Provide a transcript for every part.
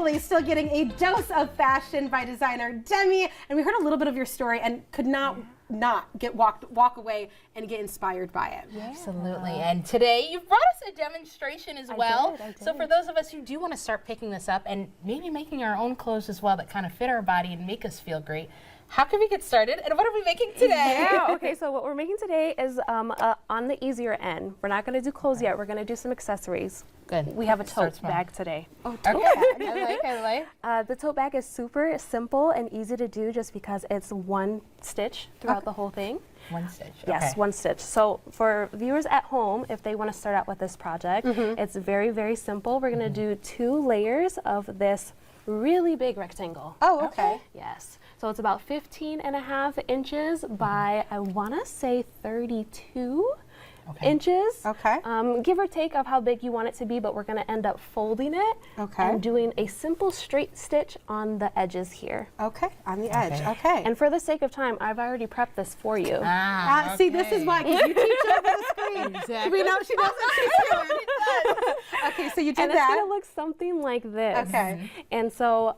Thankfully, still getting a dose of fashion by designer Demi, and we heard a little bit of your story and could not walk away and get inspired by it. Yeah. Absolutely. And today you've brought us a demonstration as well. I did. So for those of us who do want to start picking this up and maybe making our own clothes as well that kind of fit our body and make us feel great, how can we get started and what are we making today? Yeah, okay, so what we're making today is on the easier end. We're not going to do clothes yet. We're going to do some accessories. Good. We have a tote bag today. Oh, tote Okay. I like. The tote bag is super simple and easy to do just because it's one stitch throughout the whole thing. One stitch. Yes, okay. one stitch. So for viewers at home, if they want to start out with this project, it's very, very simple. We're going to do 2 layers of this really big rectangle. Oh, okay. Yes. So it's about 15.5 inches by, I want to say 32 inches. Okay. Give or take of how big you want it to be, but we're going to end up folding it and doing a simple straight stitch on the edges here. Okay, on the edge. Okay. And for the sake of time, I've already prepped this for you. See, this is why, because you teach over the screen. Exactly. We know she knows what she's doing. Okay, so you did And that. it's going to look something like this. Okay. And so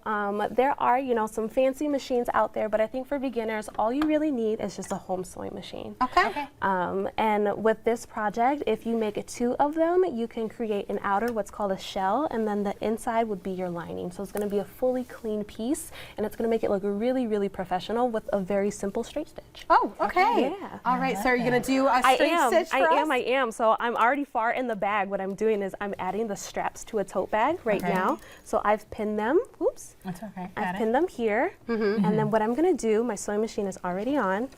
there are, you know, some fancy machines out there, but I think for beginners, all you really need is just a home sewing machine. Okay. And with this project, if you make 2 of them, you can create an outer, what's called a shell, and then the inside would be your lining. So it's going to be a fully clean piece, and it's going to make it look really, really professional with a very simple straight stitch. Oh, okay. Yeah. All right, so are you going to do a straight stitch for us? I am. So I'm already far in the bag. What I'm doing is I'm adding the straps to a tote bag right now. So I've pinned them. Oops. That's okay. I've pinned them here. And then what I'm going to do, my sewing machine is already on.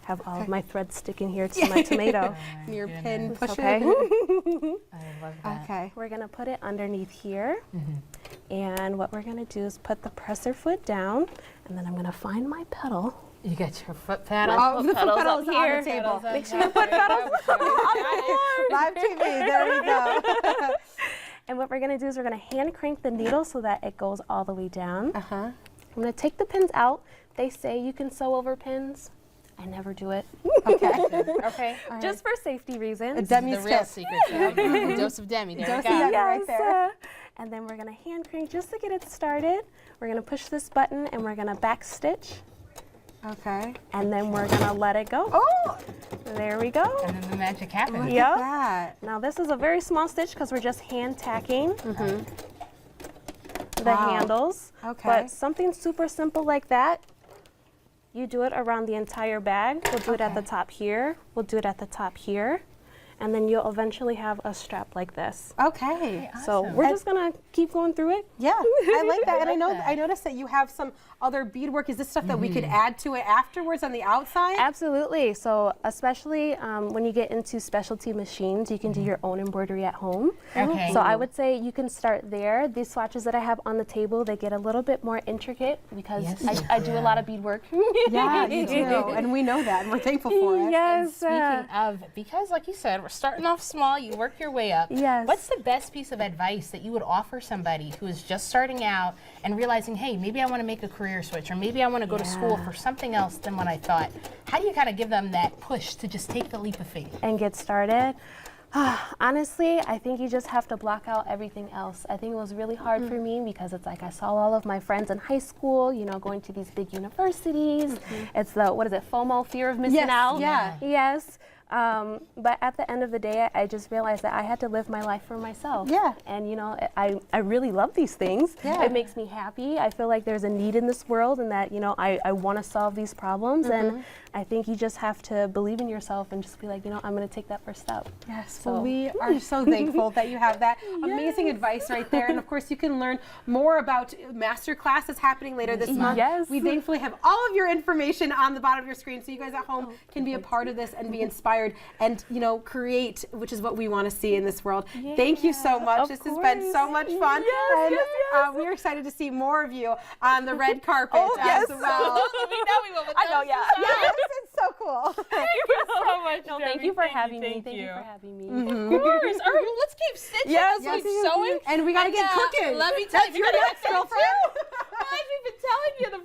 Have all of my threads sticking here to my tomato. Your pin push Okay. I love that. Okay. We're going to put it underneath here. And what we're going to do is put the presser foot down, and then I'm going to find my pedal. You got your foot paddle. Oh, the foot pedals pedal is up on here. the table. Make sure you put pedals Live TV, there we go. And what we're going to do is we're going to hand crank the needle so that it goes all the way down. I'm going to take the pins out. They say you can sew over pins. I never do it. Okay. Just for safety reasons. Demi's The real tip. secret. Dose of Demi. There we Dose of go. Demi. Right there. And then we're going to hand crank just to get it started. We're going to push this button and we're going to back stitch. Okay. And then we're going to let it go. Oh! There we go. And then the magic happens. Look at that. Now this is a very small stitch because we're just hand tacking the handles. Okay. But something super simple like that, you do it around the entire bag. We'll do it at the top here. We'll do it at the top here. And then you'll eventually have a strap like this. Okay. So we're just gonna keep going through it. Yeah, I like that. And I know that. I noticed that you have some other beadwork. Is this stuff that we could add to it afterwards on the outside? Absolutely. So especially when you get into specialty machines, you can do your own embroidery at home. Okay. So I would say you can start there. These swatches that I have on the table, they get a little bit more intricate because I do a lot of beadwork. Yeah, you do. And we know that, and we're thankful for it. Yes. Speaking of, because like you said, we're starting off small, you work your way up. Yes. What's the best piece of advice that you would offer somebody who is just starting out and realizing, hey, maybe I want to make a career switch, or maybe I want to go to school for something else than what I thought? How do you kind of give them that push to just take the leap of faith? And get started? Honestly, I think you just have to block out everything else. I think it was really hard for me because it's like I saw all of my friends in high school, you know, going to these big universities. It's the, what is it, FOMO, fear of missing out? Yeah. Yes. But at the end of the day, I just realized that I had to live my life for myself. Yeah. And you know, I really love these things. Yeah. It makes me happy. I feel like there's a need in this world and that, you know, I want to solve these problems. And I think you just have to believe in yourself and just be like, you know, I'm going to take that first step. Yes, So- well, we are so thankful that you have that amazing advice right there. And of course, you can learn more about master classes happening later this month. Yes. We thankfully have all of your information on the bottom of your screen, so you guys at home can be a part of this and be inspired and, you know, create, which is what we want to see in this world. Thank you so much. Of This has been so much fun. Yes, and we're excited to see more of you on the red carpet as well. We know we will. I know, yeah. Yes, it's so cool. Thank you so much. No, Demi. thank you for having me. Thank Thank you you. for having me. Of course. All right, well, let's keep stitching. Yes, let's let's keep sewing. And we got to get cooking. Let me tell you, That's your next girlfriend. Well, as we've been telling you, the